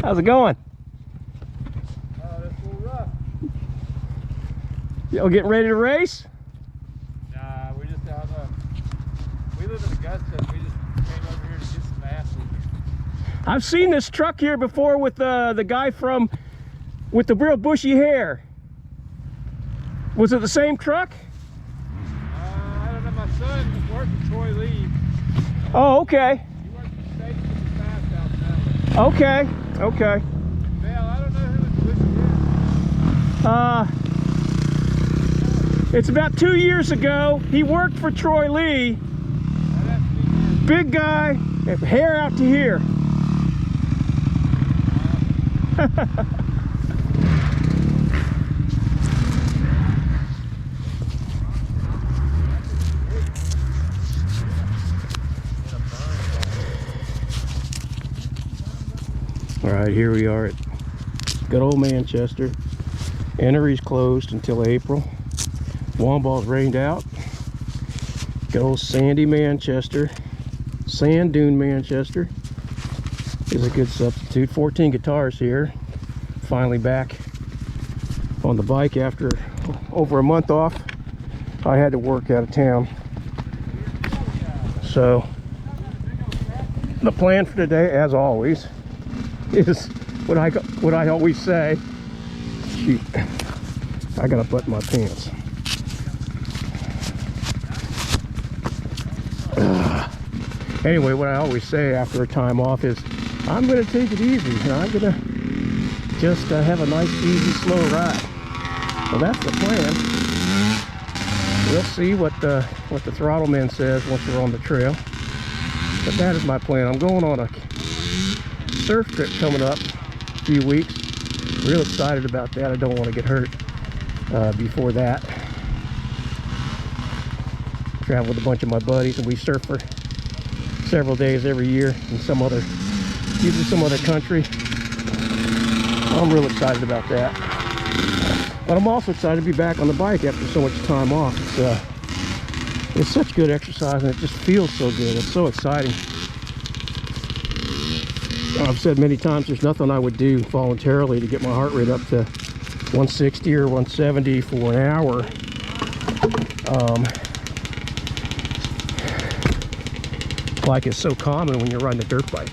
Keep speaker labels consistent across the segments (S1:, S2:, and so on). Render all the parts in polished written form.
S1: How's it going?
S2: That's a little rough.
S1: Y'all getting ready to race?
S2: Nah, we just out we live in Augusta and we just came over here to get some acid.
S1: I've seen this truck here before with the guy with the real bushy hair. Was it the same truck?
S2: I don't know, my son worked with Troy Lee.
S1: Oh, okay.
S2: He worked for the state with the fast out now.
S1: Okay, okay.
S2: Mel, I don't know who the bushy is.
S1: It's about 2 years ago. He worked for Troy Lee. Big guy, hair out to here. All right, here we are at good old Manchester. Ennery's closed until April. Womball's rained out. Good old sandy Manchester. Sand dune Manchester is a good substitute. 14 guitars here. Finally back on the bike after over a month off. I had to work out of town. So the plan for today, as always, is what I always say. Shoot, I gotta button my pants. Anyway, what I always say after a time off is I'm gonna take it easy and I'm gonna just have a nice, easy, slow ride. Well, that's the plan. We'll see what the throttle man says once we're on the trail. But that is my plan. I'm going on a surf trip coming up in a few weeks. Real excited about that. I don't want to get hurt before that. Travel with a bunch of my buddies and we surf for several days every year in usually some other country. I'm real excited about that. But I'm also excited to be back on the bike after so much time off. It's such good exercise and it just feels so good. It's so exciting. I've said many times there's nothing I would do voluntarily to get my heart rate up to 160 or 170 for an hour. Like it's so common when you're riding a dirt bike.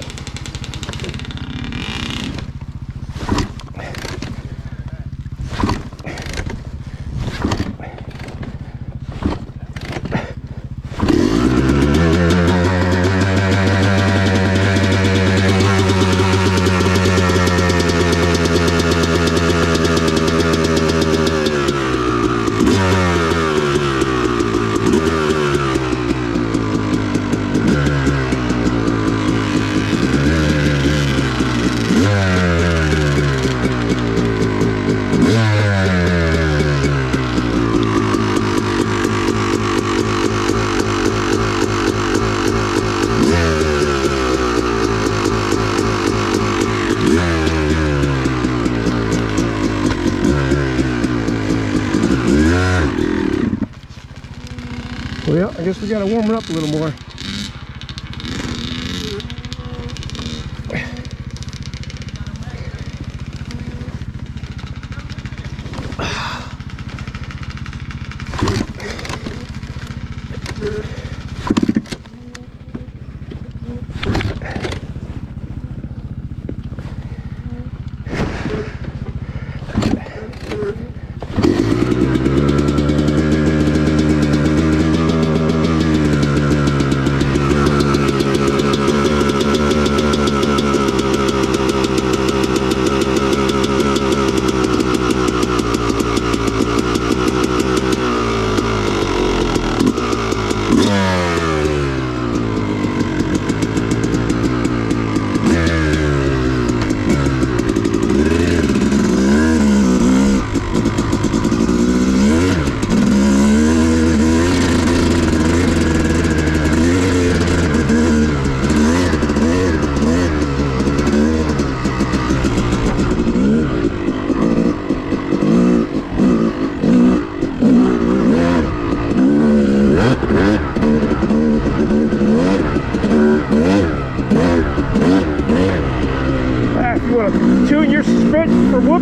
S1: Well, I guess we gotta warm it up a little more.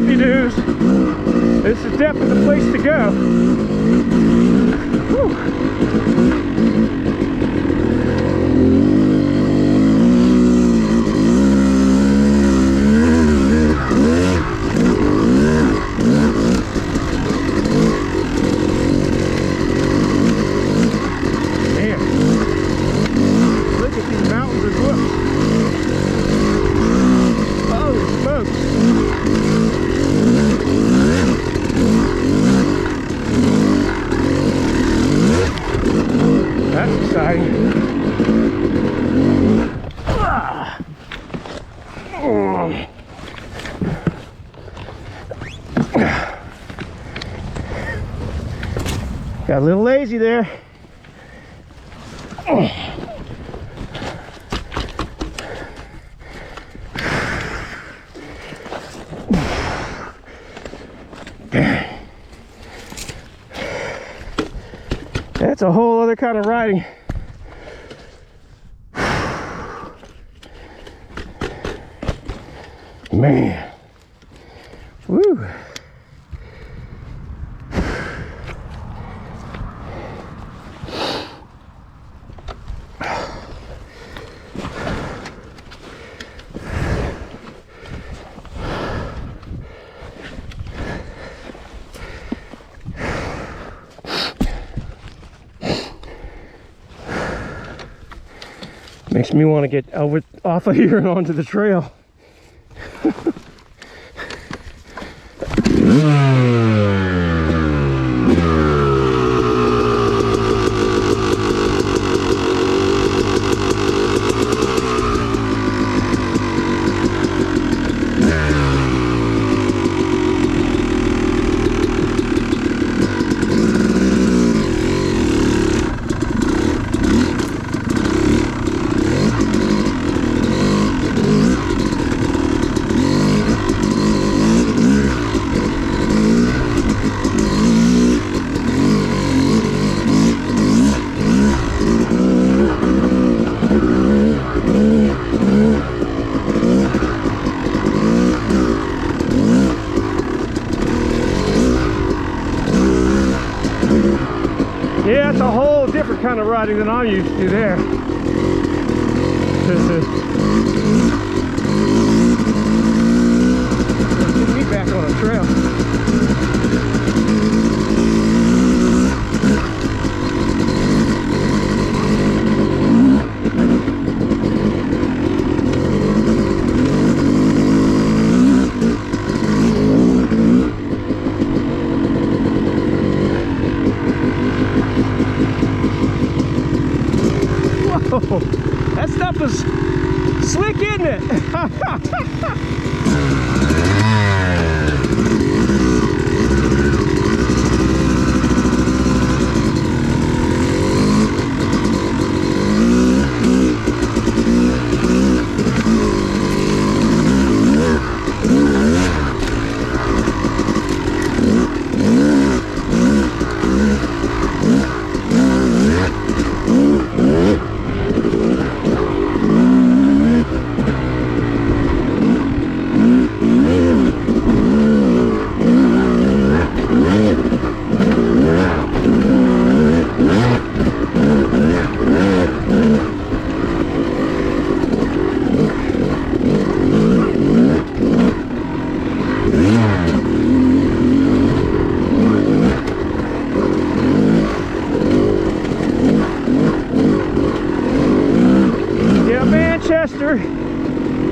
S1: whoopie-doos. This is definitely the place to go. Whew. Man, look at these mountains of whoops. Holy smokes. That's exciting. Got a little lazy there. That's a whole other kind of riding. Man. Woo. Makes me want to get off of here and onto the trail. Yeah, it's a whole different kind of riding than I'm used to there. Get me back on a trail. Whoa, that stuff is slick, isn't it?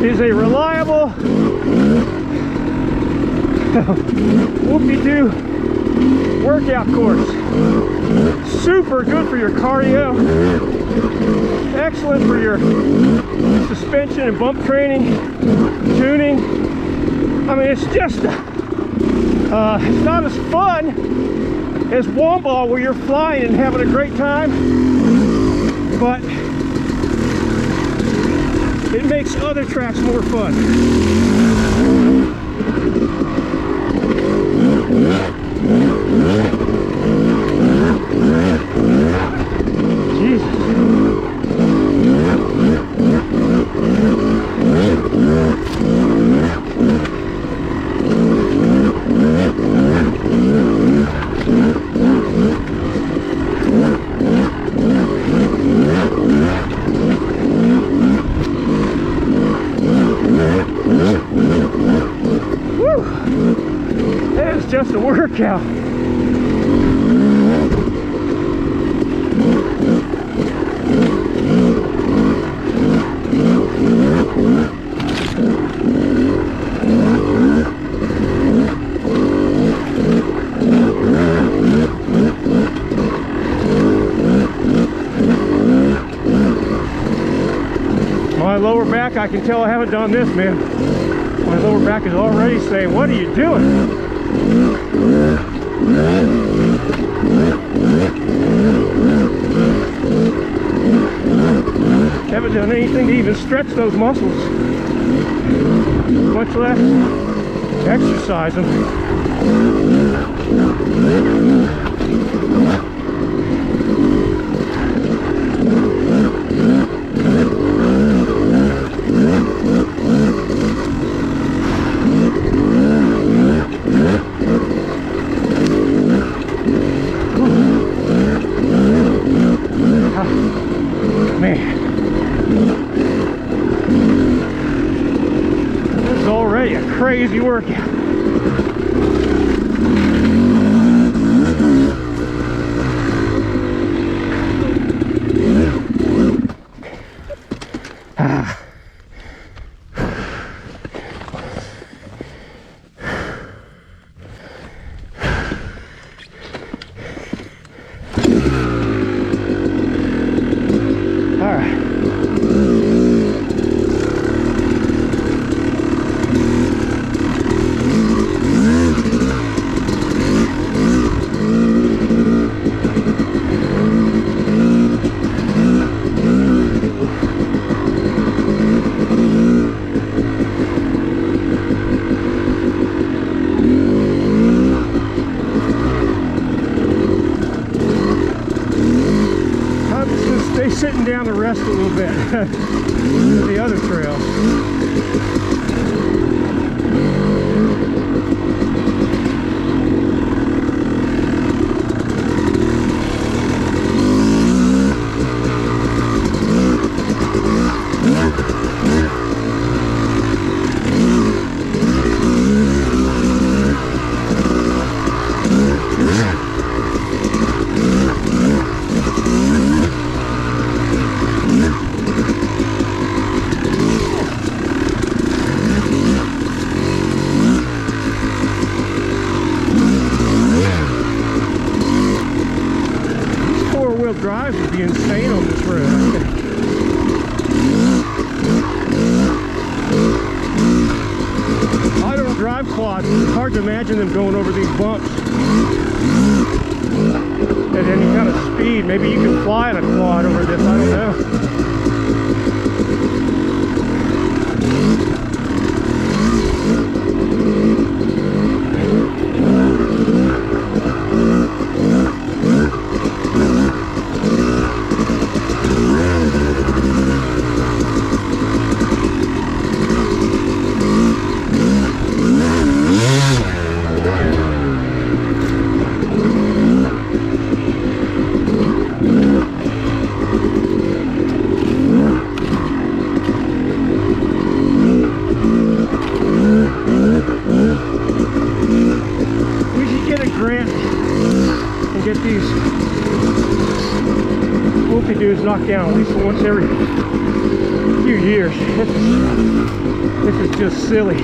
S1: Is a reliable whoopie-doo workout course. Super good for your cardio, excellent for your suspension and bump training, tuning. I mean, it's just it's not as fun as Womble where you're flying and having a great time, but it makes other tracks more fun. Jesus. workout. My lower back, I can tell I haven't done this, man. My lower back is already saying, what are you doing? Haven't done anything to even stretch those muscles, much less exercise them. Man, this is already a crazy workout. Sitting down to rest a little bit. The other trail. Drives would be insane on this road. I don't drive quads. It's hard to imagine them going over these bumps at any kind of speed. Maybe you can fly in a quad over this, I don't know. Knocked down at least once every few years. This is just silly.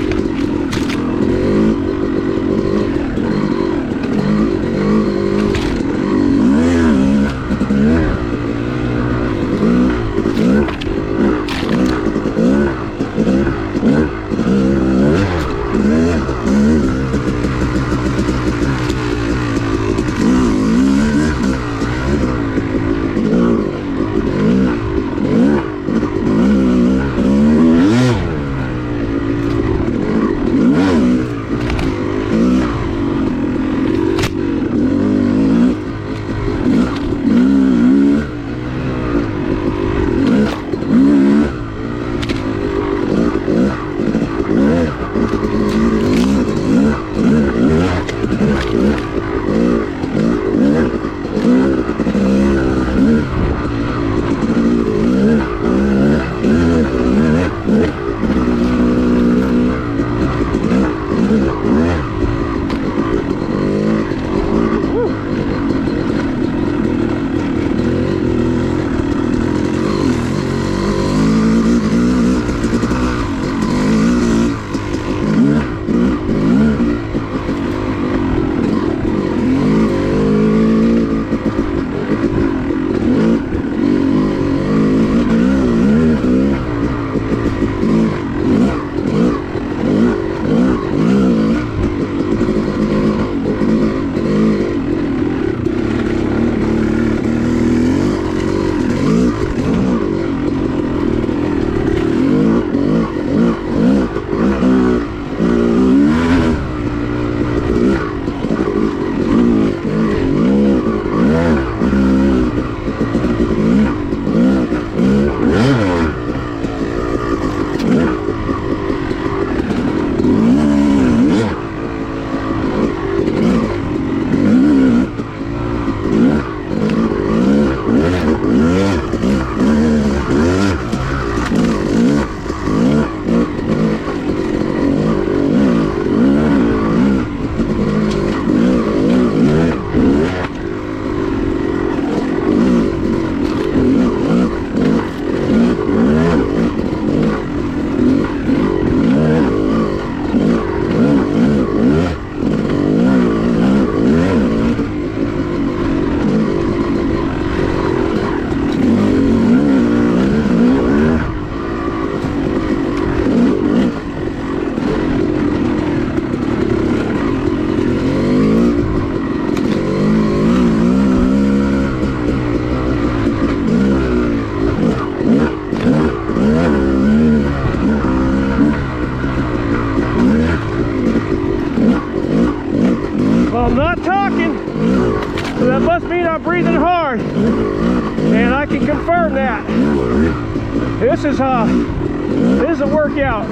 S1: This is a workout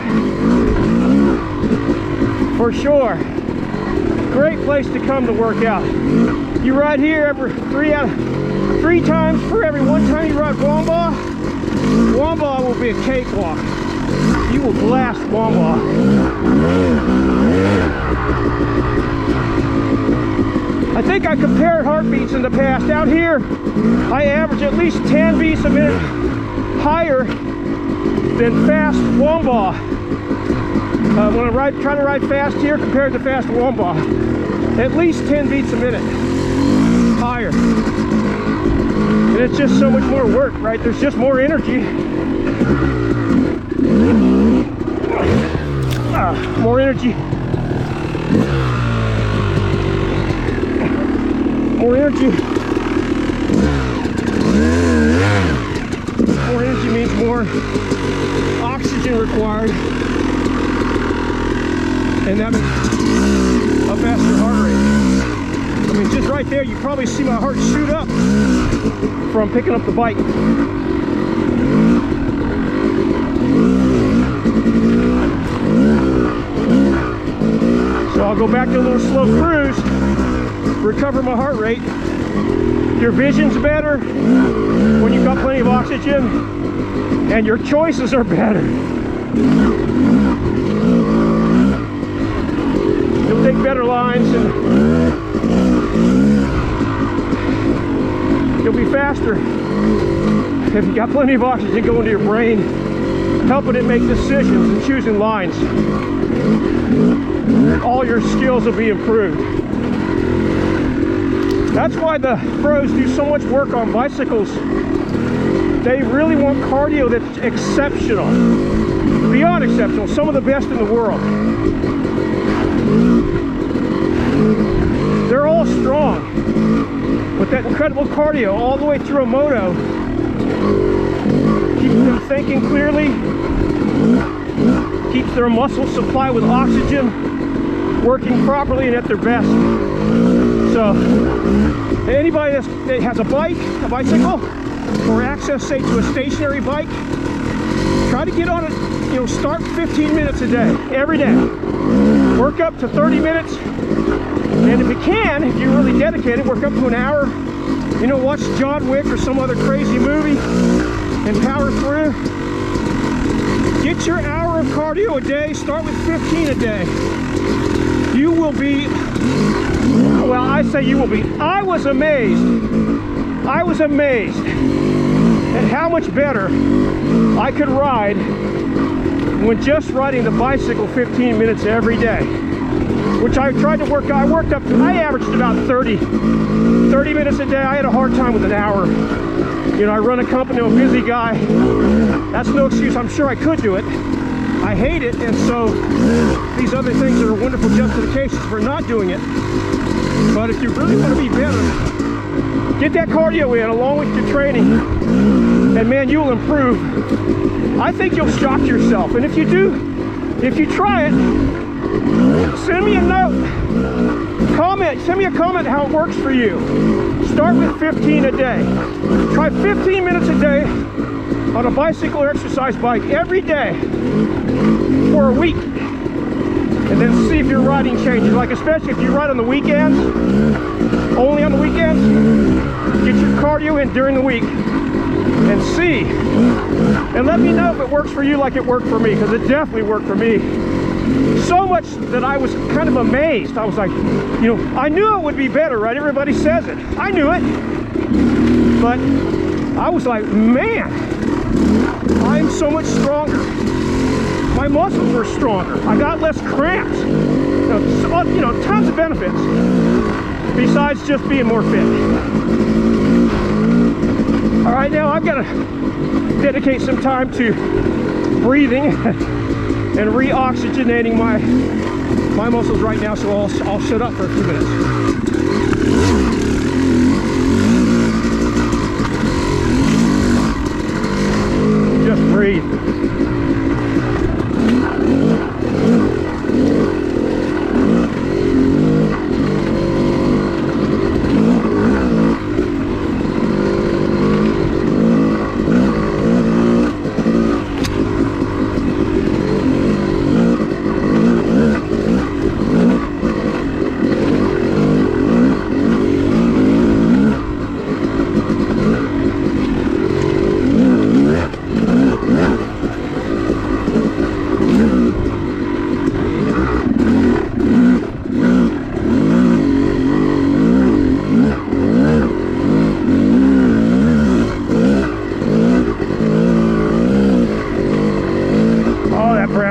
S1: for sure. Great place to come to work out. You ride here every three times for every one time you ride Wamba. Wamba will be a cakewalk. You will blast Wamba. I think I compared heartbeats in the past. Out here, I average at least 10 beats a minute higher than fast Wamba. When I try to ride fast here compared to fast Wamba, at least 10 beats a minute higher. And it's just so much more work, right? There's just more energy. More energy. More energy. More energy means more oxygen required. And that means a faster heart rate. I mean, just right there, you probably see my heart shoot up from picking up the bike. So I'll go back to a little slow cruise, recover my heart rate. Your vision's better when you've got plenty of oxygen, and your choices are better. You'll take better lines and you'll be faster if you got plenty of oxygen going to your brain, helping it make decisions and choosing lines. All your skills will be improved. That's why the pros do so much work on bicycles. They really want cardio that's exceptional, beyond exceptional, some of the best in the world. They're all strong, but that incredible cardio all the way through a moto keeps them thinking clearly, keeps their muscle supply with oxygen working properly and at their best. So anybody that has a bicycle, or access, say, to a stationary bike, try to get on it, start 15 minutes a day, every day. Work up to 30 minutes, and if you can, if you're really dedicated, work up to an hour. Watch John Wick or some other crazy movie and power through. Get your hour of cardio a day, start with 15 a day. You will be, well, I say you will be. I was amazed at how much better I could ride when just riding the bicycle 15 minutes every day, which I tried to work. I averaged about 30 minutes a day. I had a hard time with an hour. I run a company, I'm a busy guy. That's no excuse. I'm sure I could do it. I hate it, and so these other things are wonderful justifications for not doing it. But if you really want to be better, get that cardio in along with your training, and man, you will improve. I think you'll shock yourself. And if you do, if you try it, send me a note, comment, send me a comment how it works for you. Start with 15 a day. Try 15 minutes a day on a bicycle or exercise bike every day for a week, and then see if your riding changes. Like, especially if you ride on the weekends, only on the weekends, get your cardio in during the week and see, and let me know if it works for you like it worked for me, because it definitely worked for me. So much that I was kind of amazed. I was like, I knew it would be better, right? Everybody says it. I knew it. But I was like, man, I'm so much stronger. My muscles were stronger. I got less cramps. Tons of benefits besides just being more fit. All right, now I've got to dedicate some time to breathing and re-oxygenating my muscles right now, so I'll shut up for a few minutes. Just breathe.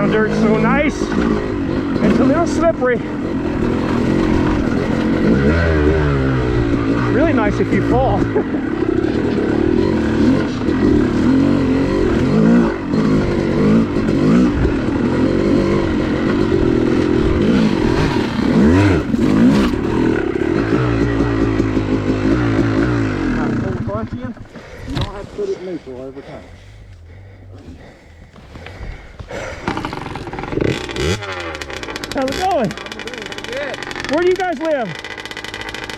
S1: ground dirt's so nice. It's a little slippery. Really nice if you fall.
S2: You don't have to put it in neutral every time.
S1: How's it going?
S2: Good.
S1: Where do you guys live?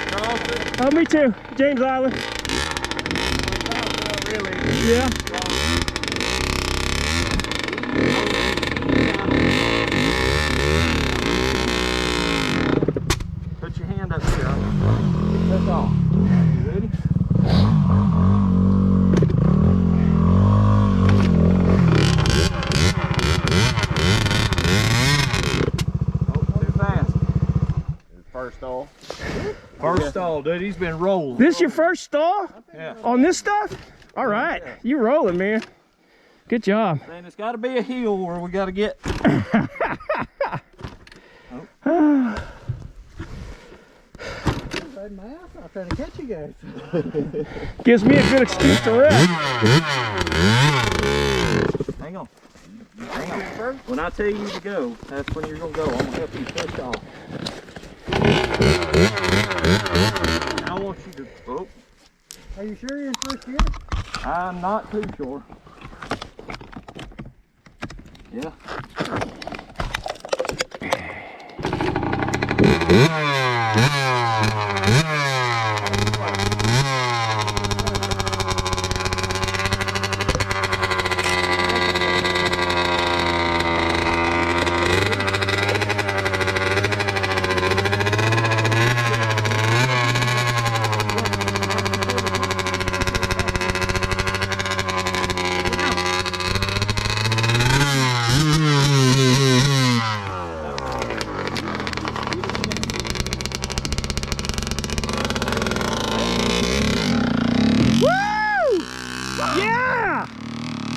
S2: Charleston.
S1: Oh, me too. James Island.
S2: Really?
S1: Yeah.
S2: Put your hand up here. That's all. You ready? First stall. First stall, dude. He's been rolling.
S1: This your first stall?
S2: Yeah.
S1: On this stuff? All right. You rolling, man. Good job.
S2: Then it's got to be a hill where we got to get. I'm trying to catch you guys.
S1: Gives me a good excuse to rest.
S2: Hang on. Hang on. When I tell you to go, that's when you're going to go. I'm going to help you push off. I want you to. Oh.
S3: Are you sure you're in first gear?
S2: I'm not too sure. Yeah.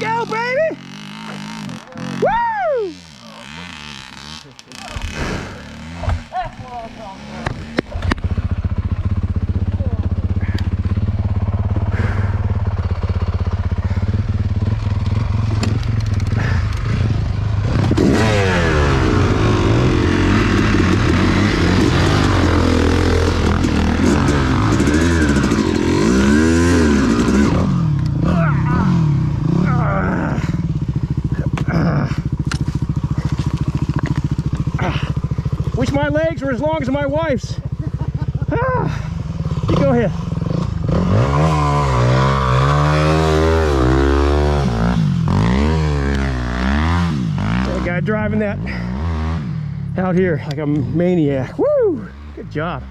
S1: Go, baby! Woo! Wish my legs were as long as my wife's. You go ahead. That guy driving that out here like a maniac. Woo! Good job.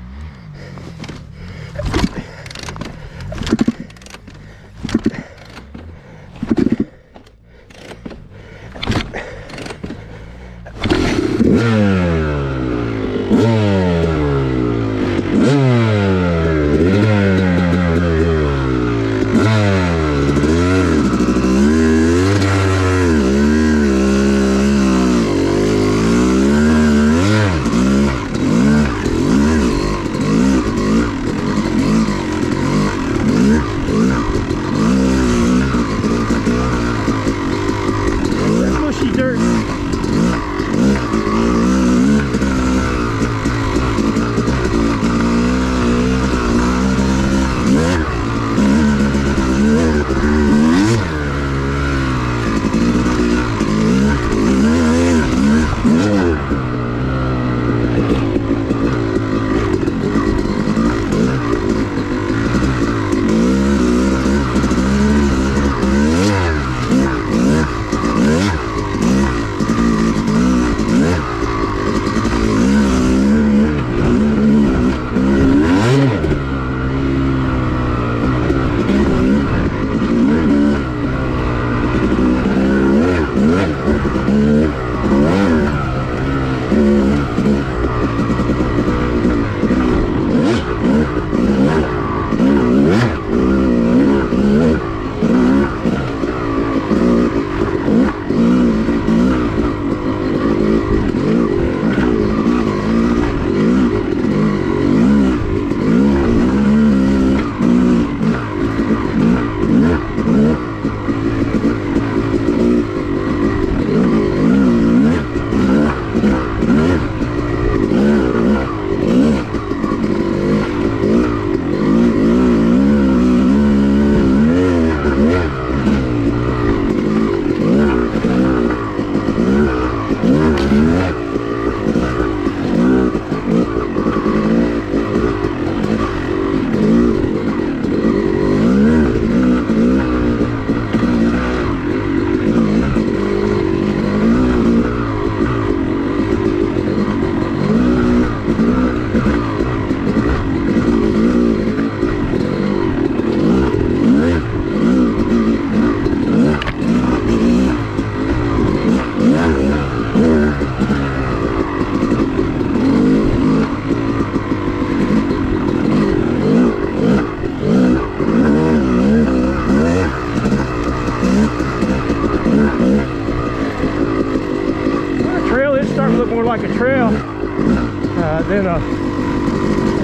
S1: The trail is starting to look more like a trail than a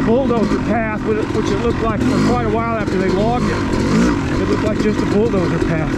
S1: bulldozer path, which it looked like for quite a while after they logged it. It looked like just a bulldozer path.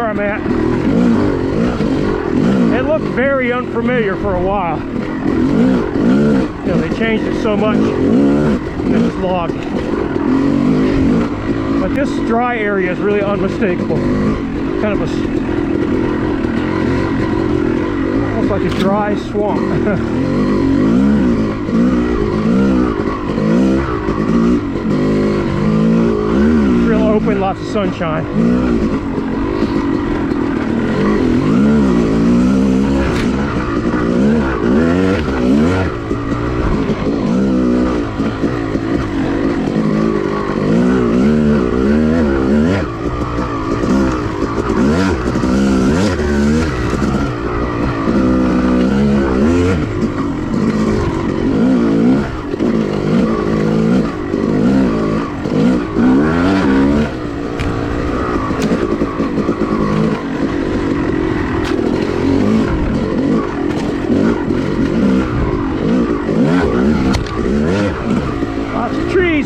S1: where I'm at. It looked very unfamiliar for a while. You know, they changed it so much and it was logged. But this dry area is really unmistakable. Kind of a, almost like a dry swamp. Real open, lots of sunshine.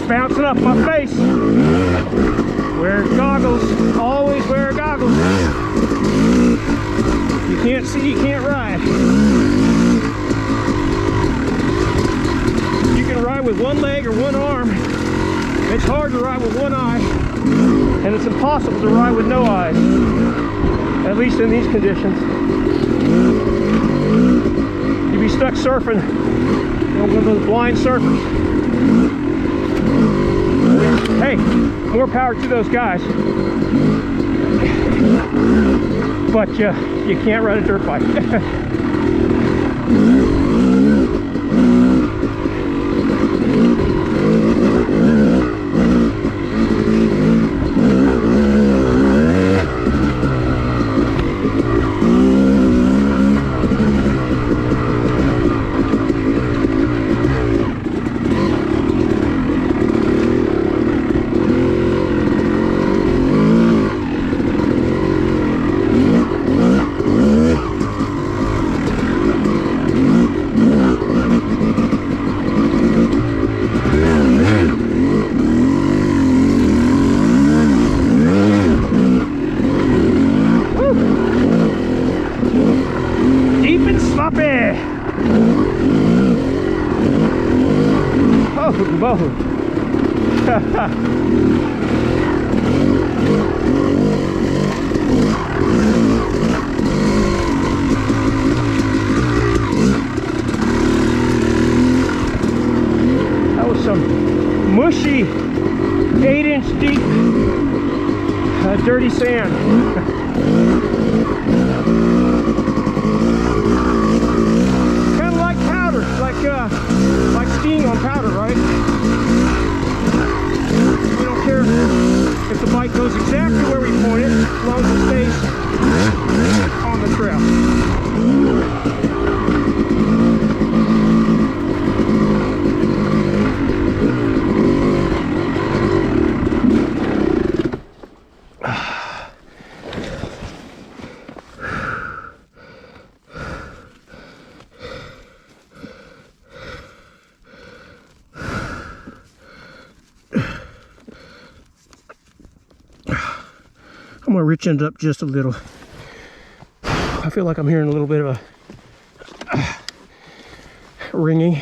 S1: Bouncing up my face. Wear goggles. Always wear goggles. You can't see, you can't ride. You can ride with one leg or one arm. It's hard to ride with one eye. And it's impossible to ride with no eyes. At least in these conditions. You'd be stuck surfing. You know, one of those blind surfers. Hey, more power to those guys. But you can't ride a dirt bike. That was some mushy 8-inch deep dirty sand. Kind of like powder, like skiing on powder, right? We don't care if the bike goes exactly where we point it, as long as it stays on the trail. I'm gonna reach end up just a little. I feel like I'm hearing a little bit of a ringing.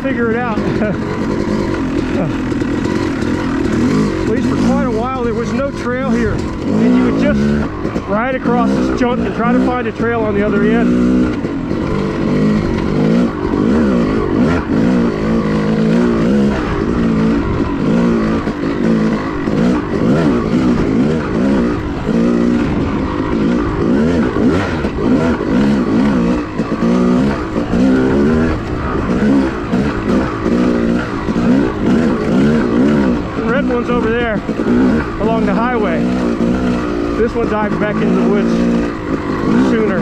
S1: figure it out. At least for quite a while there was no trail here, and you would just ride across this junk and try to find a trail on the other end. Over there along the highway. This one dived back into the woods sooner.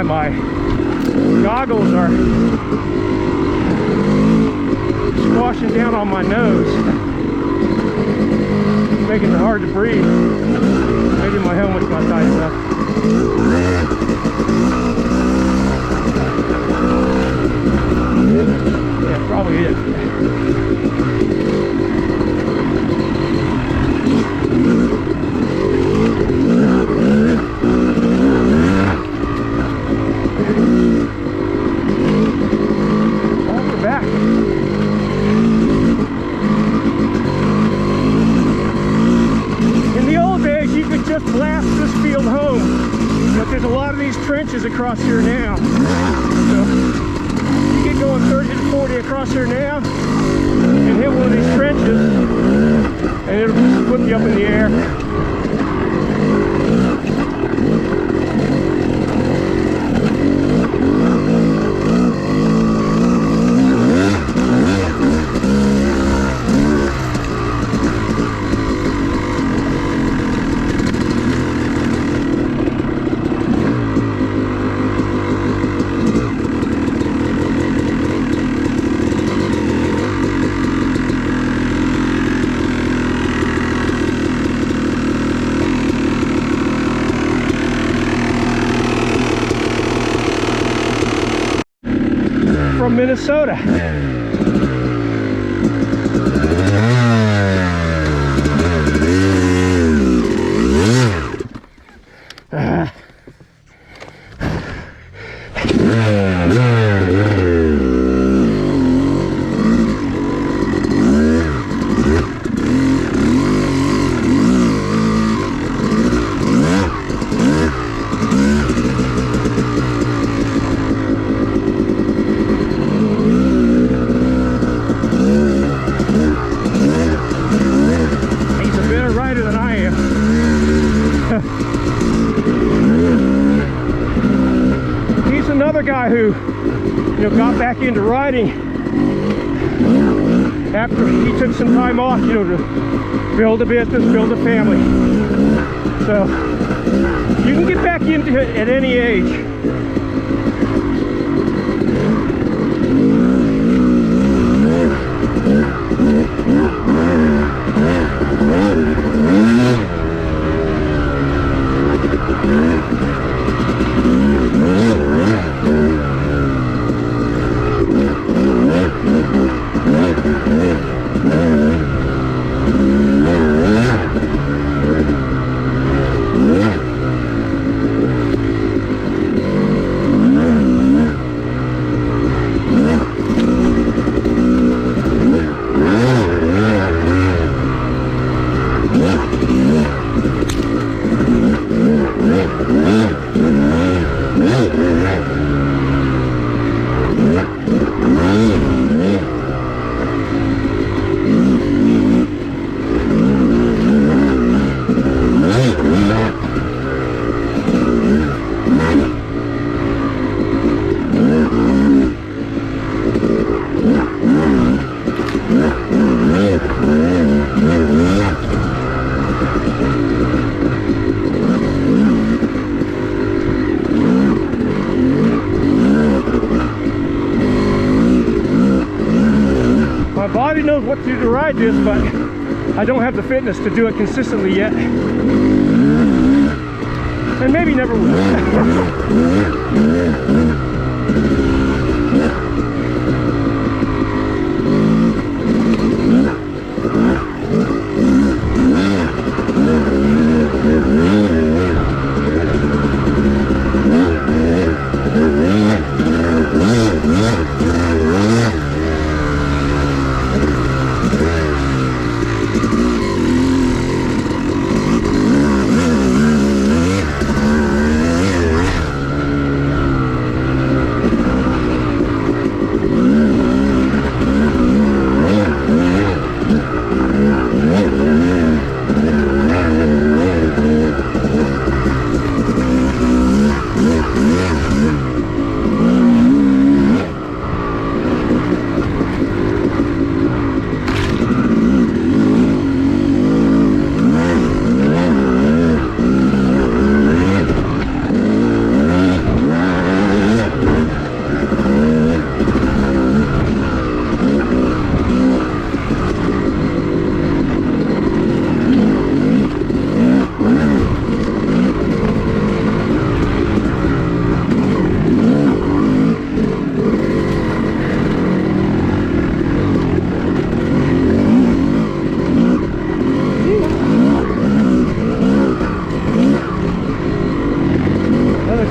S1: my goggles are squashing down on my nose. making it hard to breathe. Maybe my helmet's not tight enough. Yeah, probably is. Just blast this field home, but there's a lot of these trenches across here now. So you get going 30 to 40 across here now and hit one of these trenches and it'll just flip you up in the air. From Minnesota. Guy who, got back into riding after he took some time off, to build a business, build a family. So you can get back into it at any age. My body knows what to do to ride this, but I don't have the fitness to do it consistently yet. And maybe never will.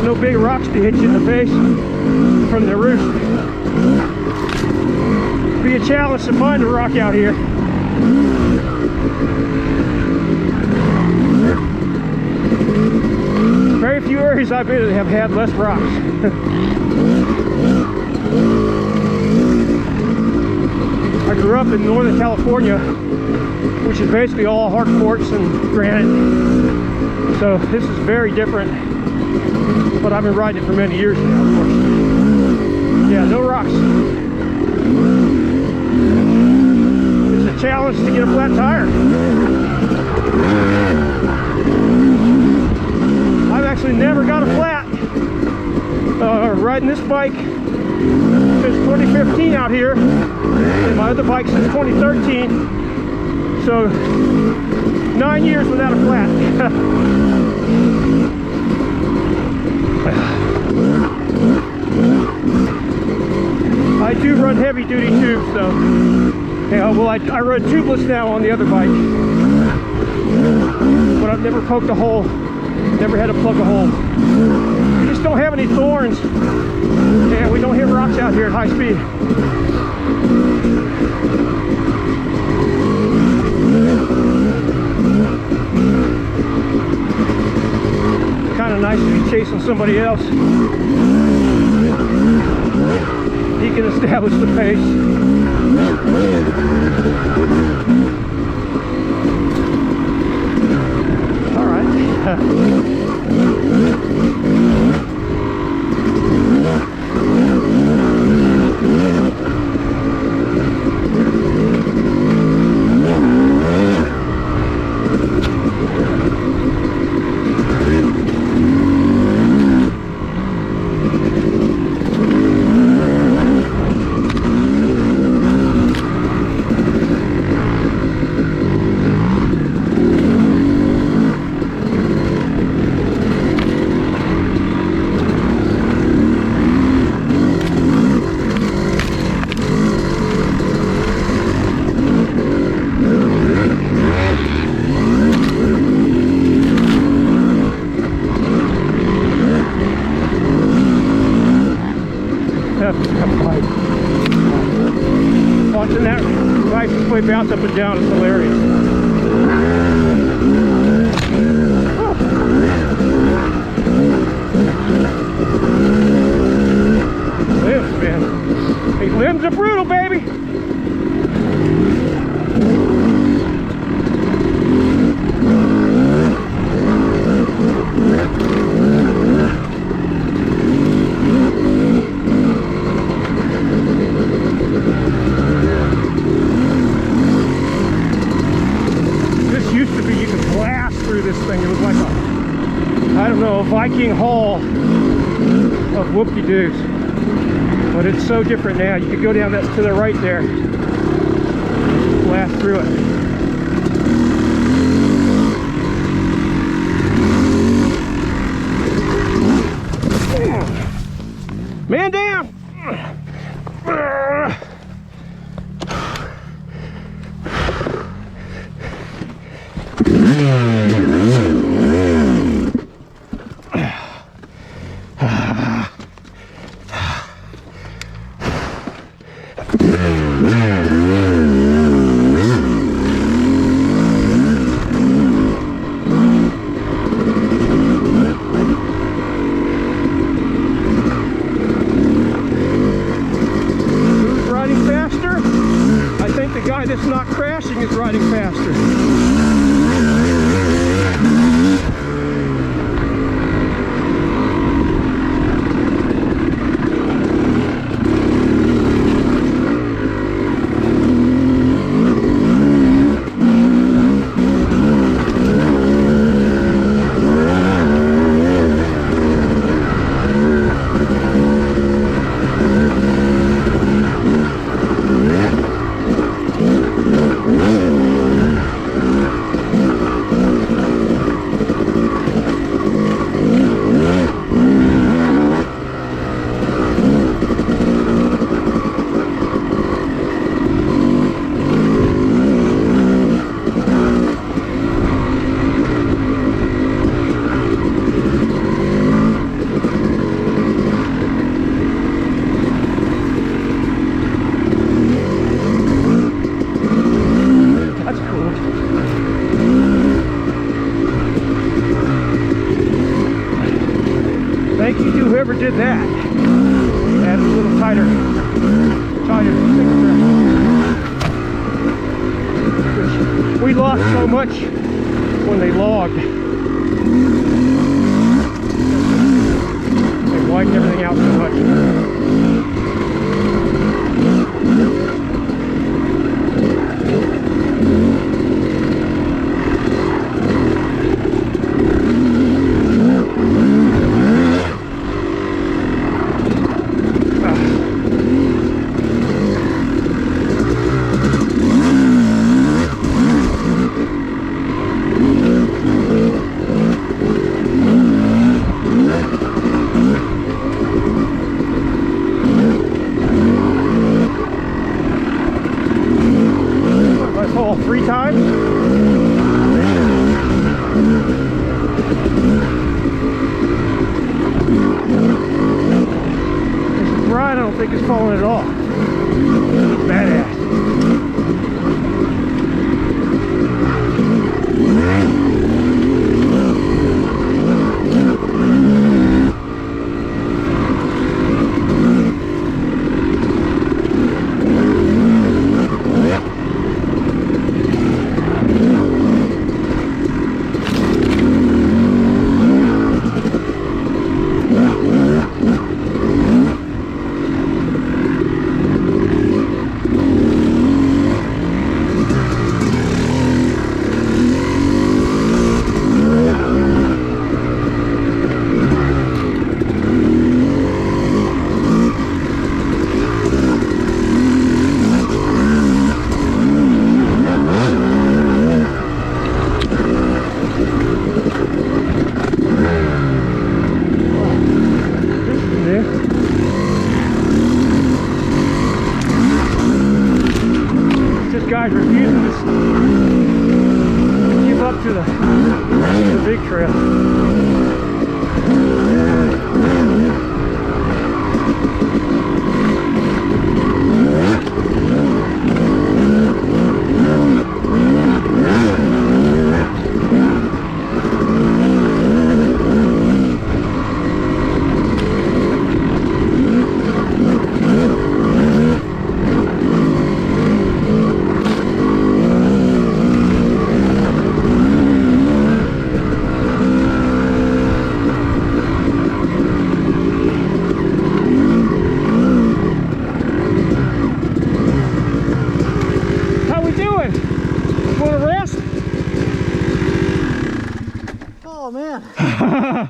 S1: no big rocks to hit you in the face from the roof. Be a challenge to find a rock out here. Very few areas I've been in have had less rocks. I grew up in Northern California, which is basically all hard quartz and granite. So this is very different, but I've been riding it for many years now, of course. Yeah, no rocks. It's a challenge to get a flat tire. I've actually never got a flat riding this bike since 2015 out here, and my other bike since 2013. So 9 years without a flat. I do run heavy duty tubes though. Yeah, well I run tubeless now on the other bike, but I've never poked a hole, never had to plug a hole. We just don't have any thorns, and we don't hit rocks out here at high speed. Kind of nice to be chasing somebody else. He can establish the pace. All right. Watching that license plate bounce up and down is hilarious. Oh. Limbs, man. These limbs are brutal, baby. Viking Hall of whoop-de-doos, but it's so different now. You could go down that to the right there, blast through it. Man down! That's not crashing is riding faster. Thank you to whoever did that. Add a little tighter cycle trail. Which we lost so much when they logged. They widened everything out so much. Hole 3 times. This ride, I don't think it's falling at all. It's badass. Guys refusing to give up to the big trail.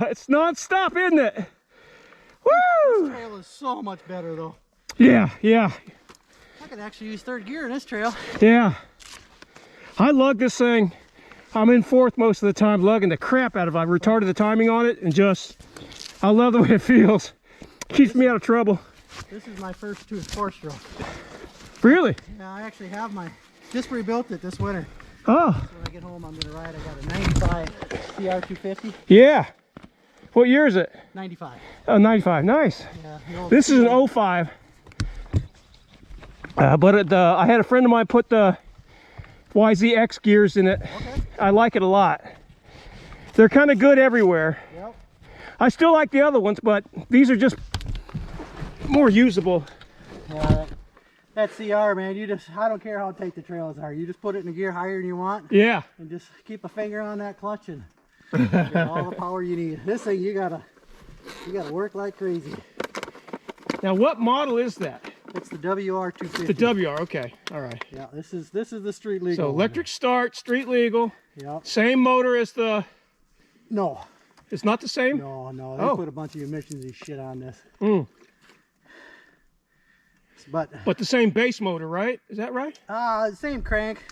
S1: It's non-stop, isn't it? Woo!
S3: This trail is so much better though.
S1: Yeah, yeah.
S3: I could actually use 3rd gear in this trail.
S1: Yeah. I lug this thing. I'm in 4th most of the time, lugging the crap out of it. I've retarded the timing on it and just, I love the way it feels. Keeps me out of trouble.
S3: This is my first 4-stroke.
S1: Really?
S3: Yeah, I actually have just rebuilt it this winter.
S1: Oh.
S3: So when I get home, I'm gonna ride. I got a 95 CR250.
S1: Yeah. What year is it?
S3: 95.
S1: Oh, 95. Nice.
S3: Yeah,
S1: this is an 05. But I had a friend of mine put the YZX gears in it.
S3: Okay.
S1: I like it a lot. They're kind of good everywhere.
S3: Yep.
S1: I still like the other ones, but these are just more usable.
S3: Yeah, that CR, man, I don't care how tight the trails are. You just put it in a gear higher than you want.
S1: Yeah.
S3: And just keep a finger on that clutch and you get all the power you need. This thing, you gotta work like crazy.
S1: Now, what model is that?
S3: It's the WR250.
S1: The WR, okay, all right.
S3: Yeah, this is the street legal.
S1: So electric start, street legal.
S3: Yep.
S1: Same motor as the.
S3: No.
S1: It's not the same.
S3: No, no. They put a bunch of emissions and shit on this.
S1: Mm.
S3: But
S1: the same base motor, right? Is that right?
S3: Same crank.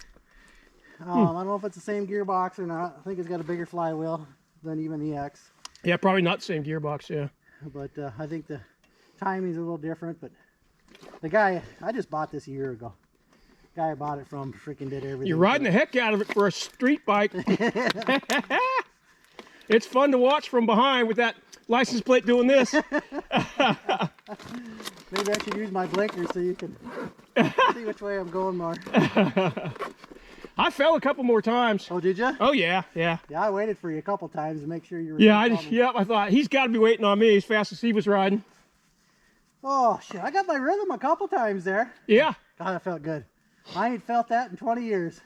S3: I don't know if it's the same gearbox or not. I think it's got a bigger flywheel than even the X.
S1: Yeah, probably not the same gearbox, yeah.
S3: But I think the timing's a little different. But the guy, I just bought this a year ago. The guy I bought it from freaking did everything.
S1: You're riding the heck out of it for a street bike. It's fun to watch from behind with that license plate doing this.
S3: Maybe I should use my blinkers so you can see which way I'm going more.
S1: I fell a couple more times.
S3: Oh, did you?
S1: Oh yeah, yeah.
S3: Yeah, I waited for you a couple times to make sure you were.
S1: Yeah, I thought he's got to be waiting on me as fast as he was riding.
S3: Oh shit, I got my rhythm a couple times there.
S1: Yeah.
S3: God, that felt good. I ain't felt that in 20 years.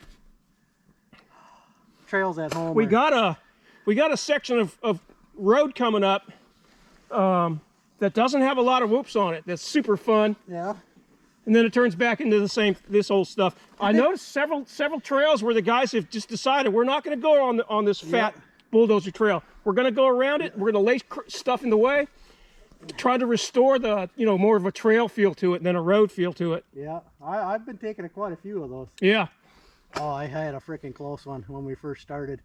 S3: Trails at home.
S1: We got a section of road coming up that doesn't have a lot of whoops on it. That's super fun.
S3: Yeah.
S1: And then it turns back into this old stuff. I noticed several trails where the guys have just decided we're not going to go on this fat bulldozer trail. We're going to go around it. We're going to lay stuff in the way, try to restore the more of a trail feel to it than a road feel to it.
S3: Yeah, I've been taking quite a few of those.
S1: Yeah.
S3: Oh, I had a freaking close one when we first started.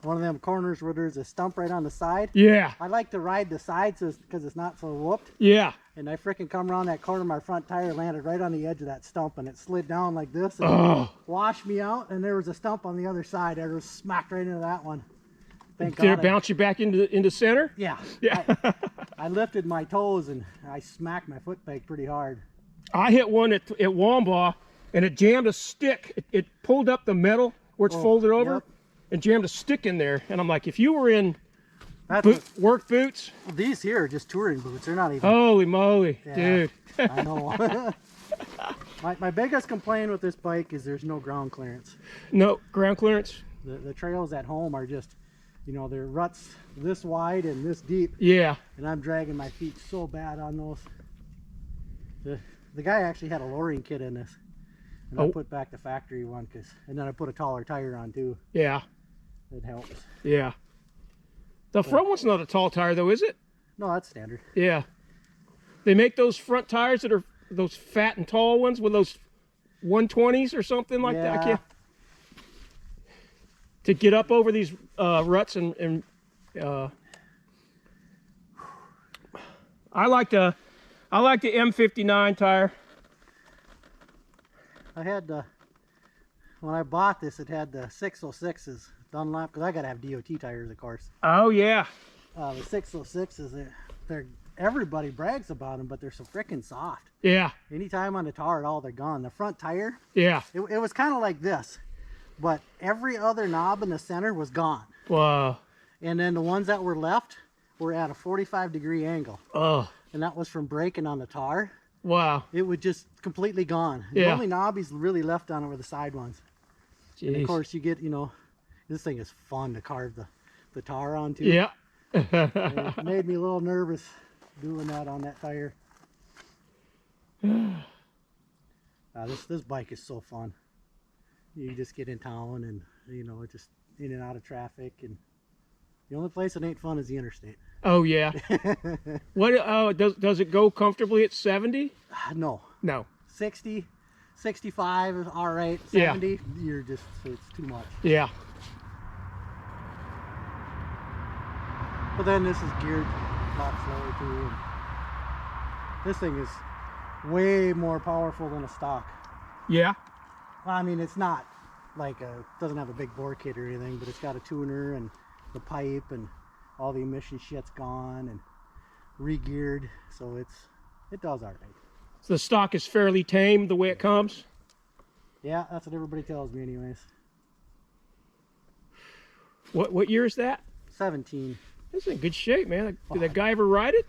S3: One of them corners where there's a stump right on the side.
S1: Yeah.
S3: I like to ride the sides because it's not so whooped.
S1: Yeah.
S3: And I freaking come around that corner, my front tire landed right on the edge of that stump, and it slid down like this and washed me out. And there was a stump on the other side. I was smacked right into that one. Thank God.
S1: Did it bounce you back into center?
S3: Yeah.
S1: Yeah.
S3: I lifted my toes and I smacked my foot peg pretty hard.
S1: I hit one at Wambaugh, and it jammed a stick. It pulled up the metal where it's folded over and jammed a stick in there. And I'm like, if you were in work boots.
S3: These here are just touring boots. They're not even.
S1: Holy moly, dude.
S3: I know. my biggest complaint with this bike is there's no ground clearance.
S1: No ground clearance?
S3: The trails at home are just, they're ruts this wide and this deep.
S1: Yeah.
S3: And I'm dragging my feet so bad on those. The guy actually had a lowering kit in this. And I put back the factory one and then I put a taller tire on too.
S1: Yeah.
S3: It helps.
S1: Yeah. The front one's not a tall tire though, is it?
S3: No, that's standard.
S1: Yeah. They make those front tires that are those fat and tall ones with those 120s or something like that. I can't. To get up over these ruts and I like the M59 tire.
S3: I had when I bought this, it had the 606s Dunlop, because I gotta have DOT tires, of course.
S1: Oh yeah.
S3: The 606s, they're everybody brags about them, but they're so freaking soft.
S1: Yeah.
S3: Anytime on the tar at all, they're gone. The front tire.
S1: Yeah.
S3: It was kind of like this, but every other knob in the center was gone.
S1: Wow.
S3: And then the ones that were left were at a 45-degree angle.
S1: Oh.
S3: And that was from breaking on the tar.
S1: Wow.
S3: It was just completely gone.
S1: Yeah.
S3: The only knobbies really left on it were the side ones.
S1: Jeez.
S3: And of course, you get, this thing is fun to carve the tar onto.
S1: Yeah.
S3: It made me a little nervous doing that on that tire. This bike is so fun. You just get in town and, just in and out of traffic. And the only place that ain't fun is the interstate.
S1: Oh yeah. What? Oh, does it go comfortably at 70?
S3: No.
S1: No.
S3: 60, 65 is all right. 70, it's too much.
S1: Yeah.
S3: But then this is geared a lot slower too. And this thing is way more powerful than a stock.
S1: Yeah.
S3: Well, I mean, it's not like doesn't have a big bore kit or anything, but it's got a tuner and the pipe and all the emission shit's gone and re-geared, so it does all right.
S1: So the stock is fairly tame the way it comes?
S3: Yeah, that's what everybody tells me anyways.
S1: What year is that?
S3: 17.
S1: It's in good shape, man. Did that guy ever ride it?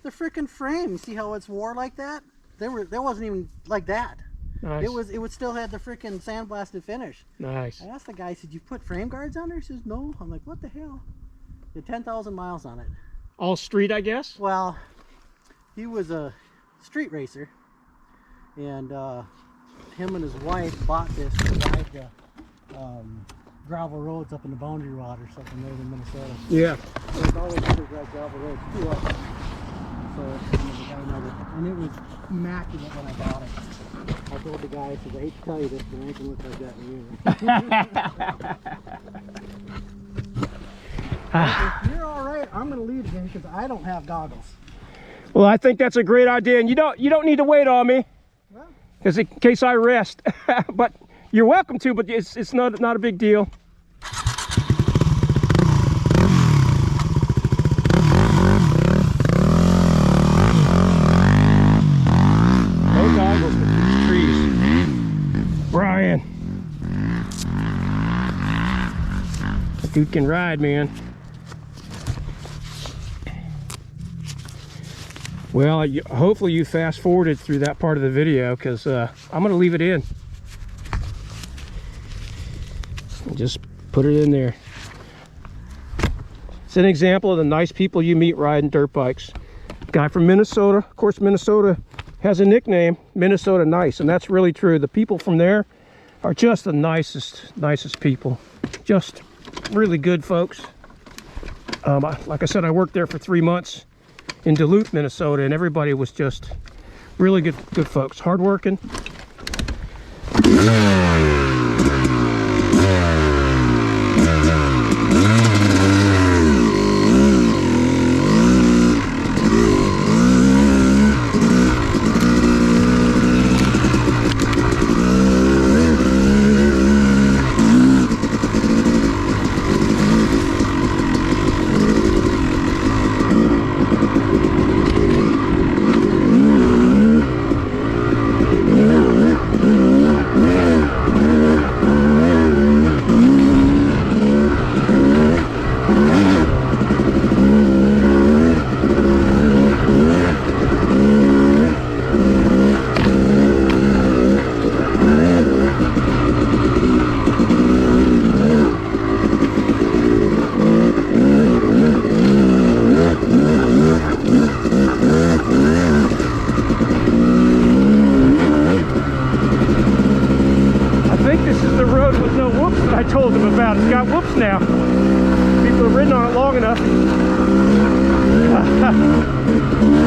S3: The freaking frame, you see how it's wore like that? There wasn't even like that.
S1: Nice.
S3: It would still have the freaking sandblasted finish.
S1: Nice.
S3: I asked the guy, I said, you put frame guards on there? He says, no. I'm like, what the hell? He had 10,000 miles on it.
S1: All street, I guess?
S3: Well, he was a street racer, and him and his wife bought this to ride the gravel roads up in the Boundary Waters up in northern Minnesota.
S1: Yeah.
S3: So it's always good to ride gravel roads too up. So the guy knows it. And it was immaculate when I bought it. I told the guy, I said, I hate to tell you this, but it ain't gonna look like that in If you're all right, I'm gonna lead again because I don't have goggles.
S1: Well, I think that's a great idea, and you don't need to wait on me, because in case I rest. But you're welcome to. But it's not a big deal. No goggles with these trees, Brian. Dude can ride, man. Well, hopefully you fast forwarded through that part of the video, because I'm going to leave it in. Just put it in there. It's an example of the nice people you meet riding dirt bikes. Guy from Minnesota. Of course, Minnesota has a nickname, Minnesota Nice, and that's really true. The people from there are just the nicest people. Just really good folks. Like I said, I worked there for 3 months in Duluth, Minnesota, and everybody was just really good folks. Hardworking. It's got whoops now. People have ridden on it long enough. Still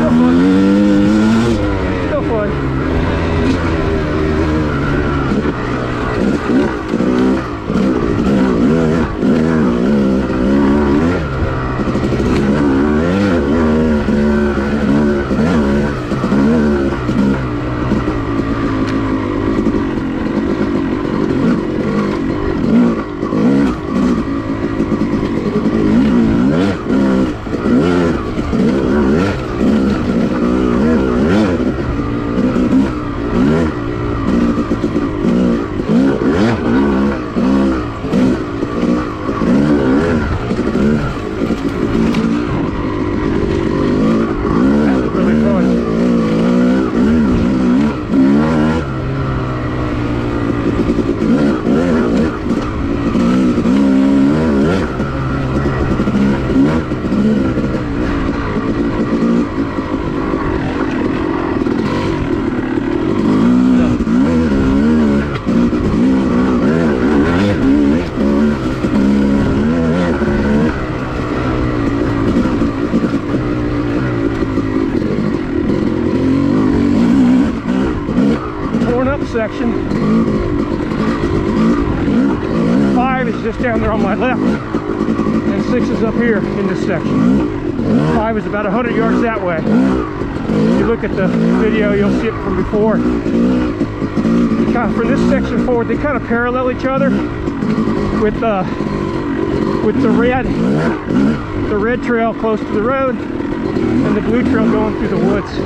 S1: fun. Still fun. Section 5 is just down there on my left, and 6 is up here in this section. 5 is about 100 yards that way. If you look at the video, you'll see it from before. From this section forward, they kind of parallel each other with the red trail close to the road and the blue trail going through the woods.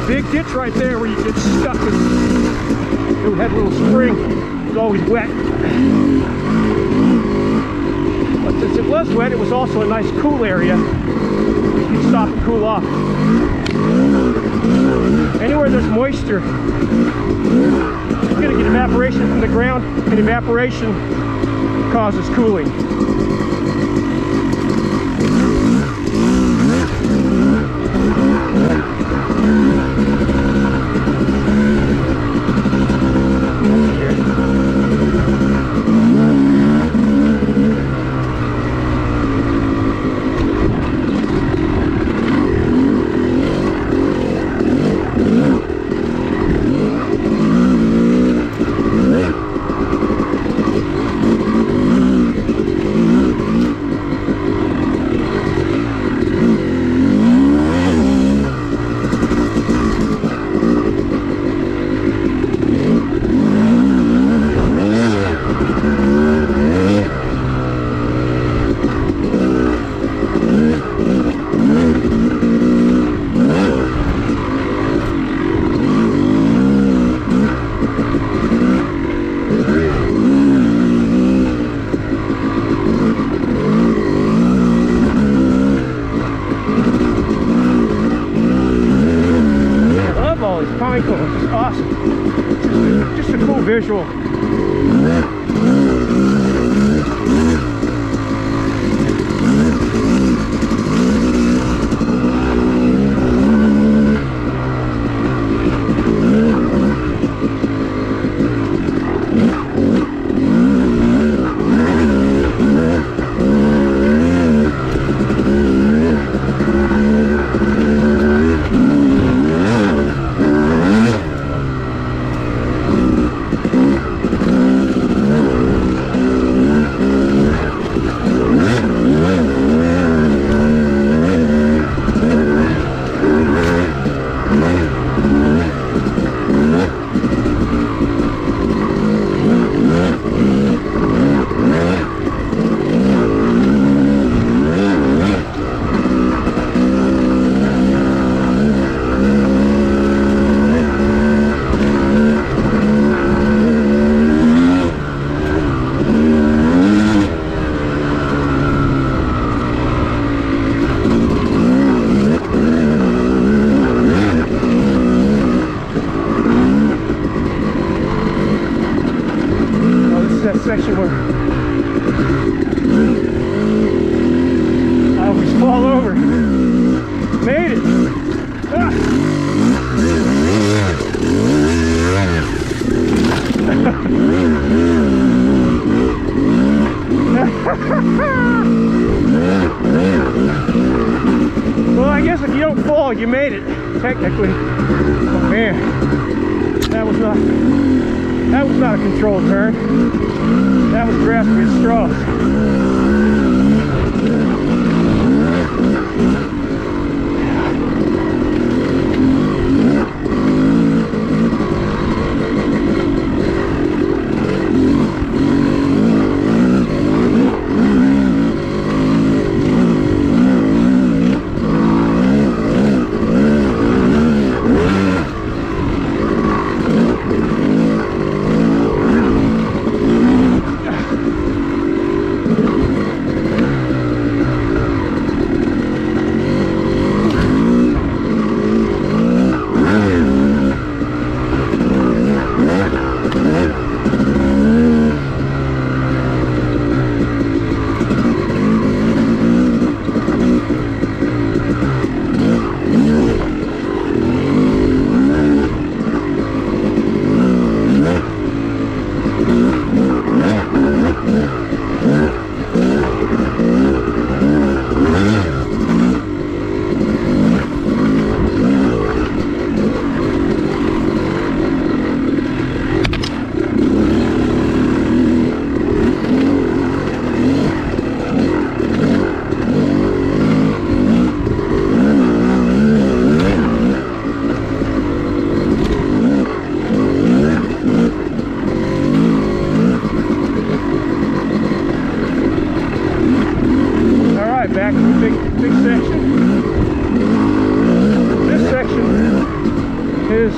S1: Big ditch right there where you get stuck. It had a little spring. It was always wet. But since it was wet, it was also a nice cool area. You could stop and cool off. Anywhere there's moisture, you're going to get evaporation from the ground, and evaporation causes cooling. just a cool visual. Section where I always fall over. Made it. Ah. Well, I guess if you don't fall, you made it, technically. Oh man, that was not a controlled turn. That was grasping at straws.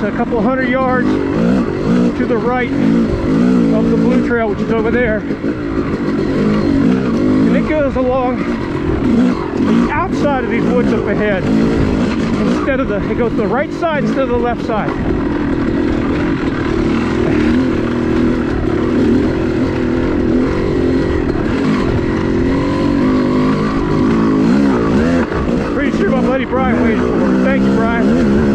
S1: A couple hundred yards to the right of the blue trail, which is over there, and it goes along the outside of these woods up ahead. It goes to the right side instead of the left side. Pretty sure my buddy Brian waited for it. Thank you, Brian.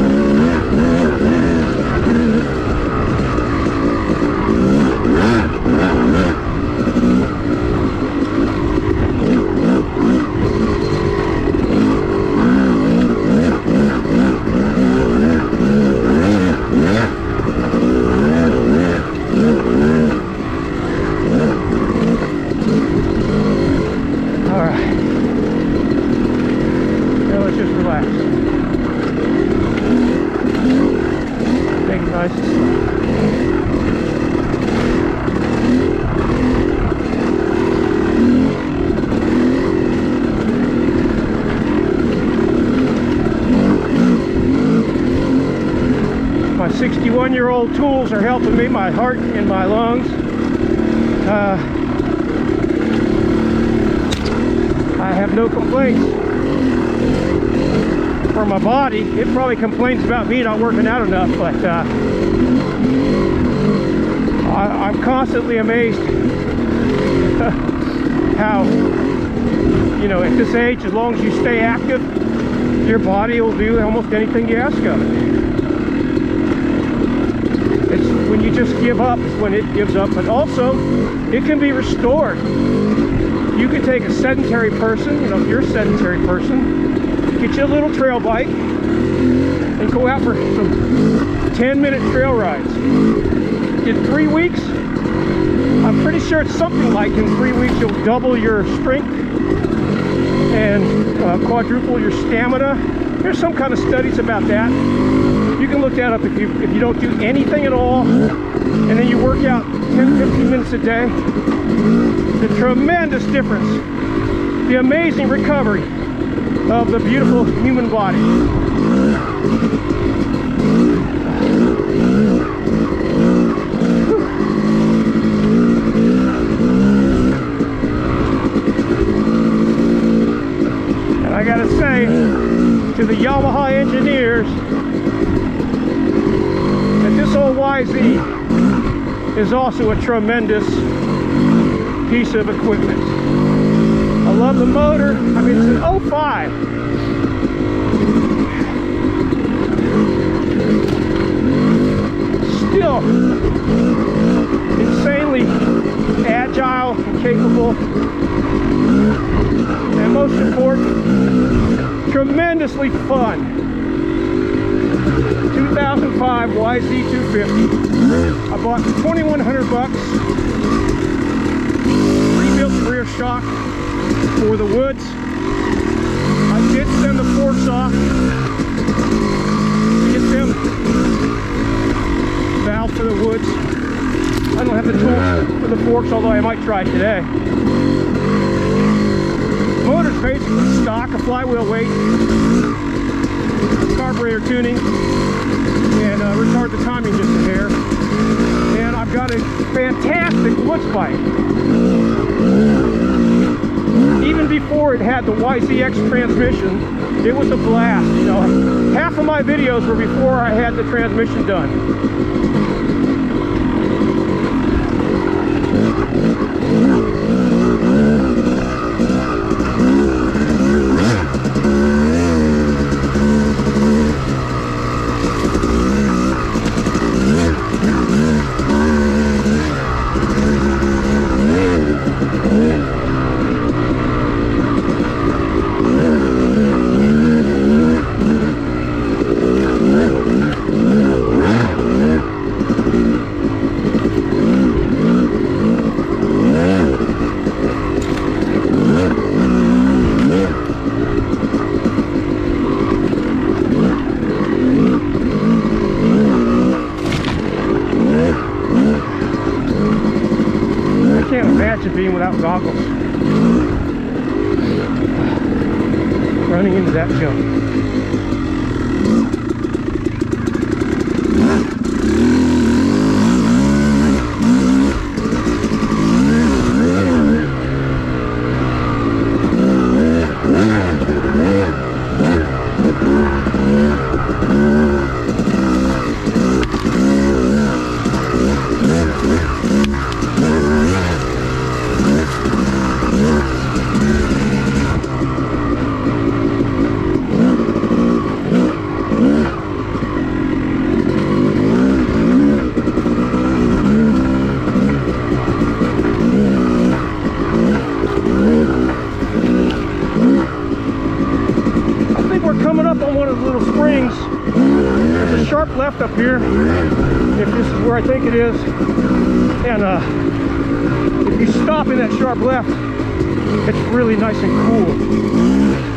S1: My 61-year-old tools are helping me, my heart and my lungs. I have no complaints. For my body, it probably complains about me not working out enough, but constantly amazed how, you know, at this age, as long as you stay active, your body will do almost anything you ask of it. It's when you just give up is when it gives up, but also it can be restored. You can take a sedentary person, you know, if you're a sedentary person, get you a little trail bike and go out for some 10-minute trail rides. In 3 weeks, I'm pretty sure it's something like in 3 weeks you'll double your strength and quadruple your stamina. There's some kind of studies about that. You can look that up if you don't do anything at all, and then you work out 10-15 minutes a day. The tremendous difference, the amazing recovery of the beautiful human body. And I gotta say to the Yamaha engineers that this old YZ is also a tremendous piece of equipment. I love the motor. I mean, it's an 05. Still insanely agile and capable. And most important, tremendously fun. 2005 YZ250. I bought for $2,100. Rebuilt the rear shock for the Woods. I did send the forks off to get them valve for the Woods. I don't have the tools for the forks, although I might try today. Motor's basically stock, a flywheel weight, carburetor tuning, and retard the timing just a hair. And I've got a fantastic Woods bike. Even before it had the YZX transmission, it was a blast. You know, half of my videos were before I had the transmission done. Being without goggles, running into that jump. Left up here, if this is where I think it is, and if you stop in that sharp left, it's really nice and cool.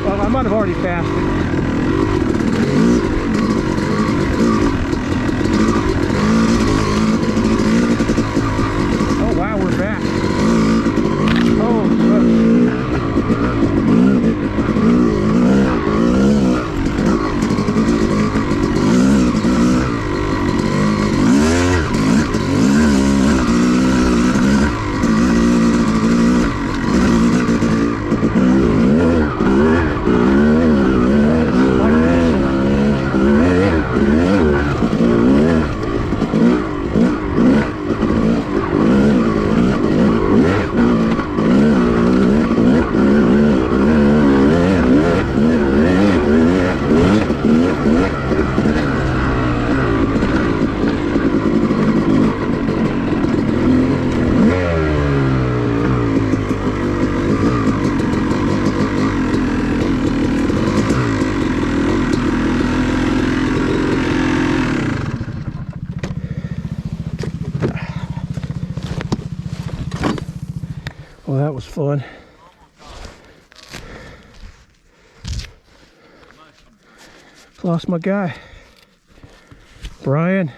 S1: Well, I might have already passed it. Oh wow, we're back. Oh, Well, that was fun. Lost my guy. Brian.